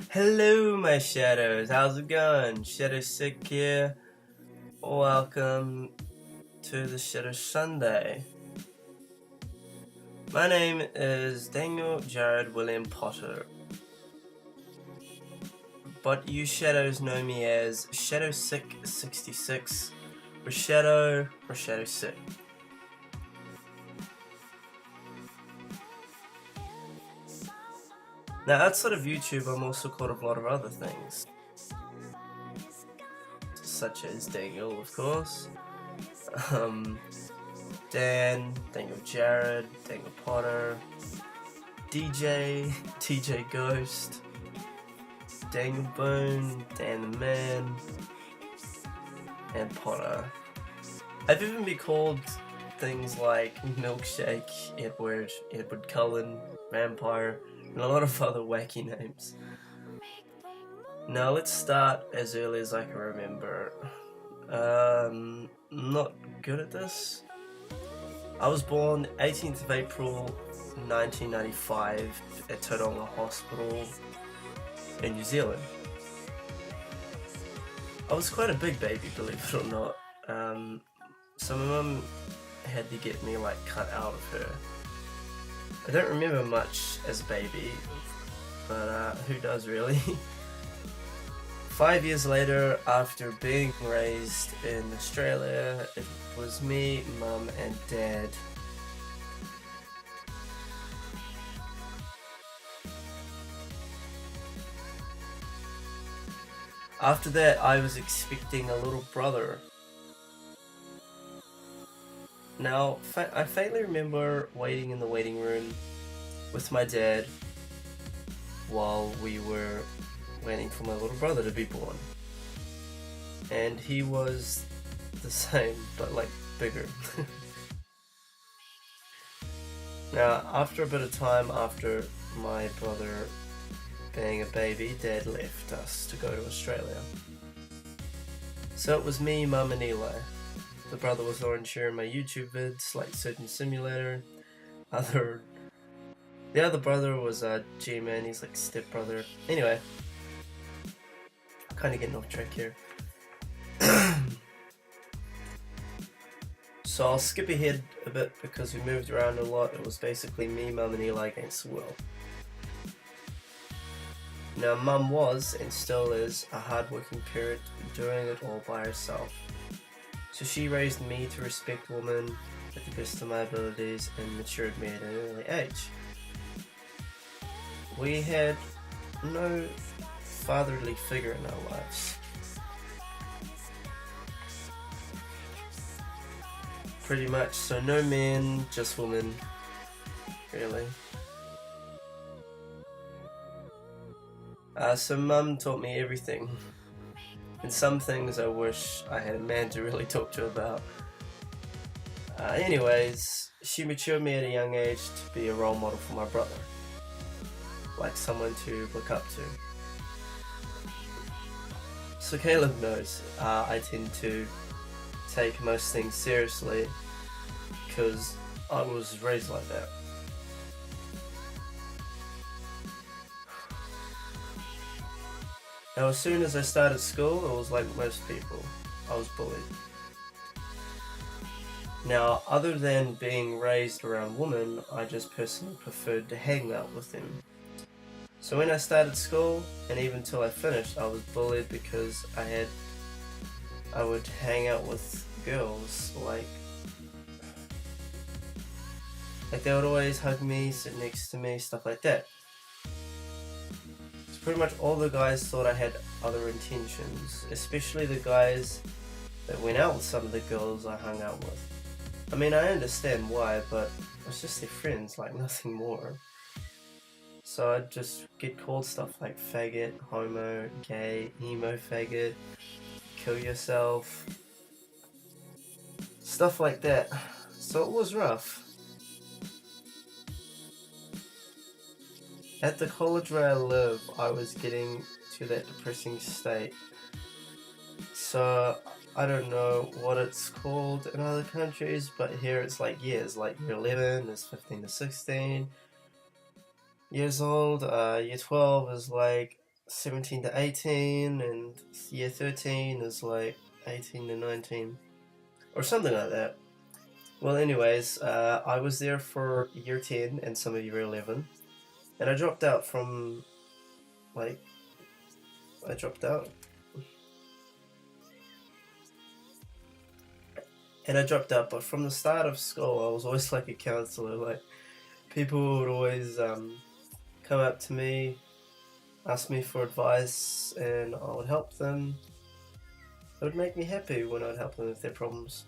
Hello, my shadows. How's it going? Shadow Sick here. Welcome to the Shadow Sunday. My name is Daniel Jared William Potter, but you shadows know me as Shadow Sick 66 or Shadow Sick. Now, outside of YouTube, I'm also called a lot of other things, such as Daniel, of course. Daniel Jared, Daniel Potter, DJ Ghost, Daniel Bone, Dan the Man, and Potter. I've even been called things like Milkshake, Edward Cullen, Vampire, and a lot of other wacky names. Now let's start as early as I can remember. Not good at this. I was born 18th of April 1995 at Tauranga Hospital in New Zealand. I was quite a big baby, believe it or not. So my mum had to get me cut out of her. I don't remember much as a baby, but who does really? 5 years later, after being raised in Australia, it was me, mum, and dad. After that, I was expecting a little brother. Now, I faintly remember waiting in the waiting room with my dad while we were waiting for my little brother to be born. And he was the same, but bigger. Now, after a bit of time after my brother being a baby, Dad left us to go to Australia. So it was me, Mum, and Eli. The brother was already sharing my YouTube vids, like Surgeon Simulator. The other brother was G-Man, he's like stepbrother. Anyway, kind of getting off track here. So I'll skip ahead a bit because we moved around a lot. It was basically me, Mum, and Eli against the world. Now, Mum was, and still is, a hard-working parent, doing it all by herself. So she raised me to respect women at the best of my abilities and matured me at an early age. We had no fatherly figure in our lives. Pretty much, so no men, just women, really. So Mum taught me everything, and some things I wish I had a man to really talk to about. Anyways, she matured me at a young age to be a role model for my brother, like someone to look up to. So Caleb knows I tend to take most things seriously because I was raised like that. Now, as soon as I started school, it was like most people. I was bullied. Now, other than being raised around women, I just personally preferred to hang out with them. So when I started school, and even till I finished, I was bullied because I would hang out with girls, like they would always hug me, sit next to me, stuff like that. Pretty much all the guys thought I had other intentions, especially the guys that went out with some of the girls I hung out with. I mean, I understand why, but it's just their friends, nothing more. So I'd just get called stuff like faggot, homo, gay, emo faggot, kill yourself, stuff like that. So it was rough. At the college where I live, I was getting to that depressing state. So I don't know what it's called in other countries, but here it's years, year 11 is 15 to 16 years old, year 12 is 17 to 18, and year 13 is like 18 to 19, or something like that. Well, anyways, I was there for year 10 and some of year 11, and I dropped out from, like, I dropped out. And I dropped out, but from the start of school, I was always like a counselor. Like, people would always come up to me, ask me for advice, and I would help them. It would make me happy when I'd help them with their problems.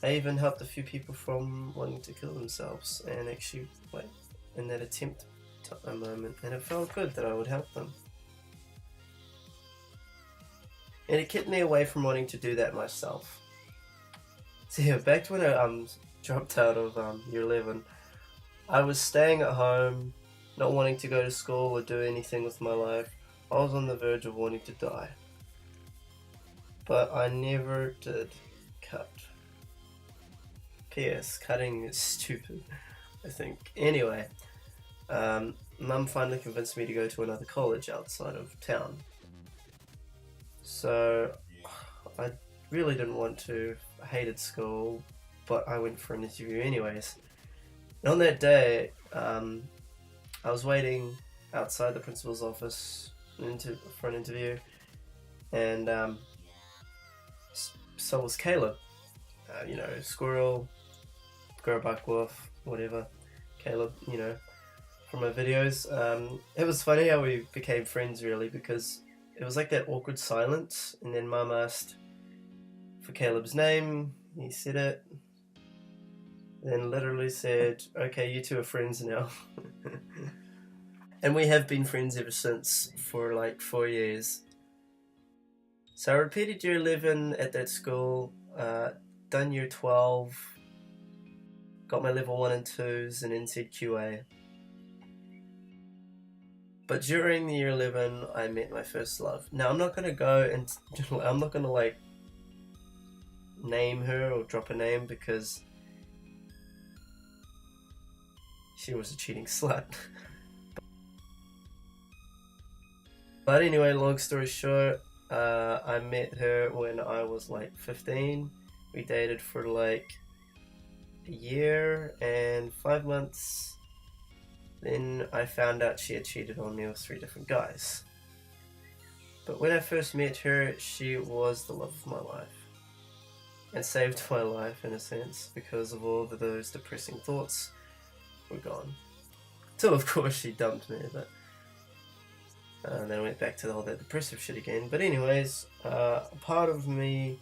I even helped a few people from wanting to kill themselves, and actually, like, in that attempt a moment, and it felt good that I would help them. And it kept me away from wanting to do that myself. So yeah, back to when I dropped out of year 11, I was staying at home, not wanting to go to school or do anything with my life. I was on the verge of wanting to die. But I never did cut. P.S. Cutting is stupid, I think. Anyway, Mum finally convinced me to go to another college outside of town. So I really didn't want to. I hated school, but I went for an interview anyways. And on that day, I was waiting outside the principal's office for an interview, and so was Caleb. Squirrel, grow buck wolf, whatever. Caleb, from my videos. It was funny how we became friends, really, because it was like that awkward silence, and then Mum asked for Caleb's name. He said it, then literally said, "Okay, you two are friends now." And we have been friends ever since for like 4 years. So I repeated year 11 at that school, done year 12, got my level 1 and 2s and NZQA. But during the year 11, I met my first love. Now, I'm not going to go and I'm not going to like name her or drop a name because she was a cheating slut. But anyway, long story short, I met her when I was like 15. We dated for like a year and 5 months. Then I found out she had cheated on me with 3 different guys. But when I first met her, she was the love of my life. And saved my life in a sense, because of all of those depressing thoughts were gone. Till of course she dumped me, but then I went back to all that depressive shit again. But anyways, part of me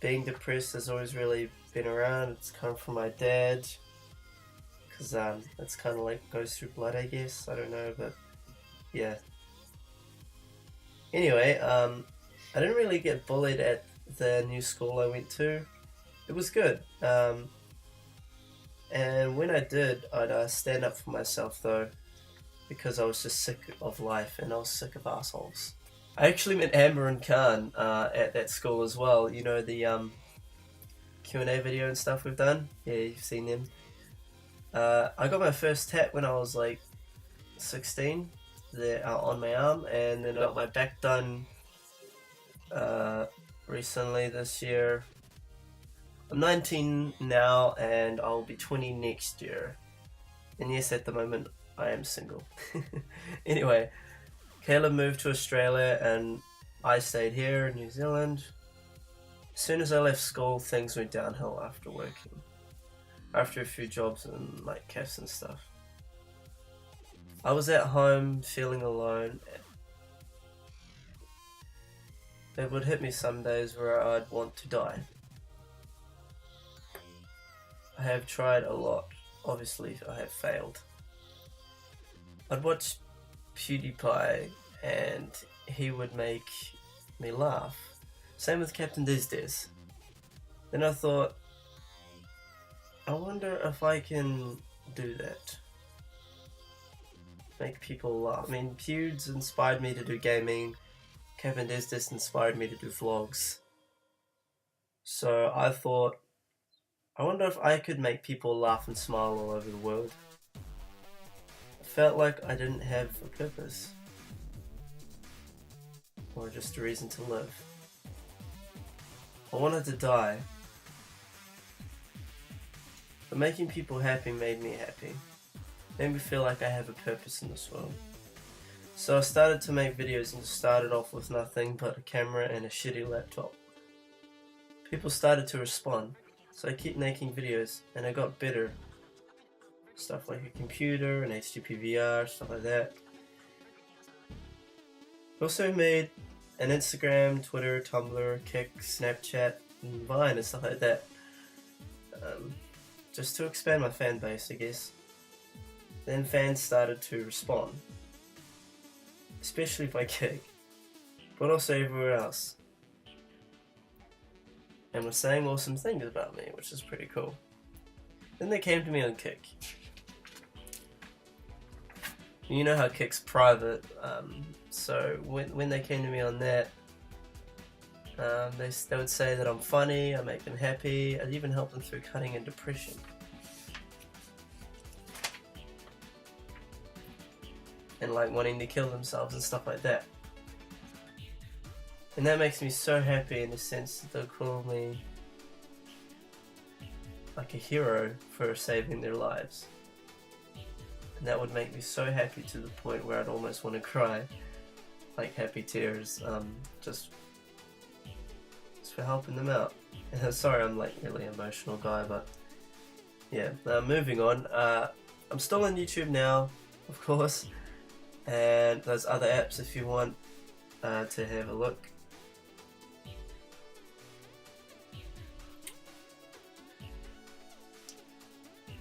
being depressed has always really been around. It's come from my dad, because it's kind of like goes through blood, I guess. I don't know, but yeah. Anyway, I didn't really get bullied at the new school I went to. It was good. And when I did, I'd stand up for myself though, because I was just sick of life and I was sick of assholes. I actually met Amber and Khan at that school as well. You know, the Q&A video and stuff we've done? Yeah, you've seen them. I got my first tat when I was like 16 there on my arm, and then I got my back done recently this year. I'm 19 now and I'll be 20 next year. And yes, at the moment I am single. Anyway, Caleb moved to Australia and I stayed here in New Zealand. As soon as I left school, things went downhill after working. After a few jobs and like cafes and stuff. I was at home feeling alone. It would hit me some days where I'd want to die. I have tried a lot. Obviously, I have failed. I'd watch PewDiePie and he would make me laugh. Same with Captain Diz. Then I thought, I wonder if I can do that. Make people laugh. I mean, Pewds inspired me to do gaming. Kevin does this inspired me to do vlogs. So I thought, I wonder if I could make people laugh and smile all over the world. I felt like I didn't have a purpose. Or just a reason to live. I wanted to die. But making people happy made me happy. Made me feel like I have a purpose in this world. So I started to make videos and started off with nothing but a camera and a shitty laptop. People started to respond, so I kept making videos and I got better. Stuff like a computer, an HTTP VR, stuff like that. I also made an Instagram, Twitter, Tumblr, Kik, Snapchat, and Vine and stuff like that. Just to expand my fan base, I guess. Then fans started to respond. Especially by Kik, but also everywhere else. And were saying awesome things about me, which is pretty cool. Then they came to me on Kik. You know how Kik's private, so when they came to me on that, they would say that I'm funny, I make them happy, I'd even help them through cutting and depression. And like wanting to kill themselves and stuff like that. And that makes me so happy in the sense that they'll call me like a hero for saving their lives. And that would make me so happy to the point where I'd almost want to cry. Like happy tears, just for helping them out. And sorry, I'm like really emotional guy, but yeah. Moving on, I'm still on YouTube now, of course. And there's other apps if you want to have a look.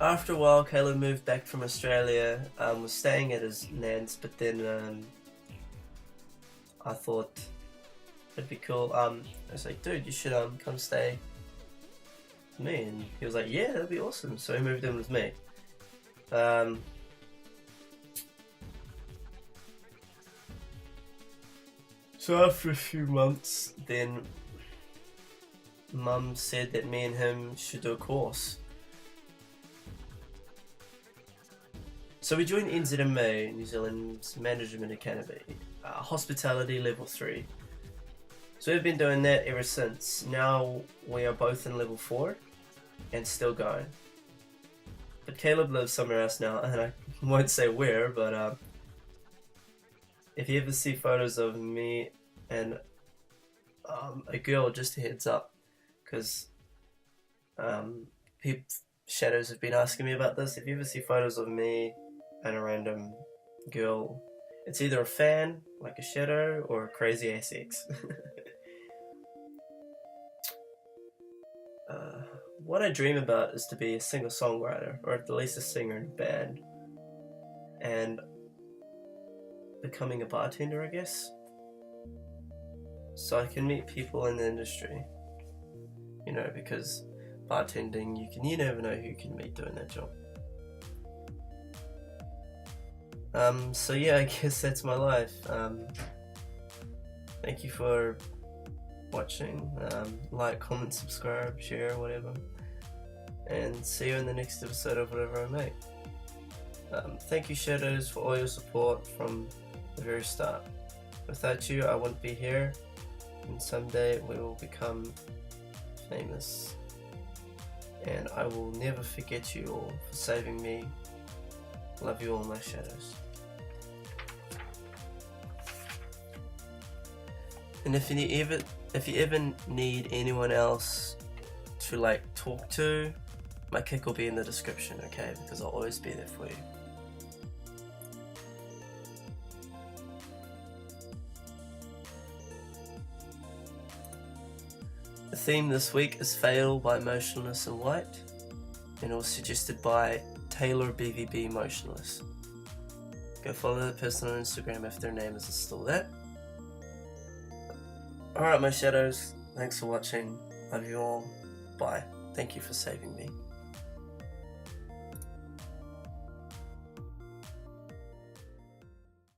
After a while, Caleb moved back from Australia, was staying at his nan's, but then I thought it'd be cool. I was like, dude, you should come stay with me, and he was like, yeah, that'd be awesome. So he moved in with me. So after a few months, then Mum said that me and him should do a course. So we joined NZMA, New Zealand's Management Academy, Hospitality Level 3. So we've been doing that ever since. Now we are both in Level 4 and still going. But Caleb lives somewhere else now, and I won't say where, but if you ever see photos of me and a girl, just a heads up, because shadows have been asking me about this. If you ever see photos of me and a random girl, it's either a fan, like a shadow, or a crazy ass ex. What I dream about is to be a singer-songwriter, or at least a singer in a band, and becoming a bartender, I guess, so I can meet people in the industry, you know, because bartending, you never know who you can meet doing that job. So yeah, I guess that's my life. Thank you for watching. Like, comment, subscribe, share, whatever, and see you in the next episode of whatever I make. Thank you, Shadows, for all your support from the very start. Without you, I wouldn't be here, and someday we will become famous. And I will never forget you all for saving me. Love you all, my shadows. And if you ever need anyone else to like talk to, my Kik will be in the description, okay? Because I'll always be there for you. The theme this week is Fail by Motionless and White, and it was suggested by Taylor BVB Motionless. Go follow the person on Instagram if their name is still that. Alright, my shadows, thanks for watching. Love you all. Bye. Thank you for saving me.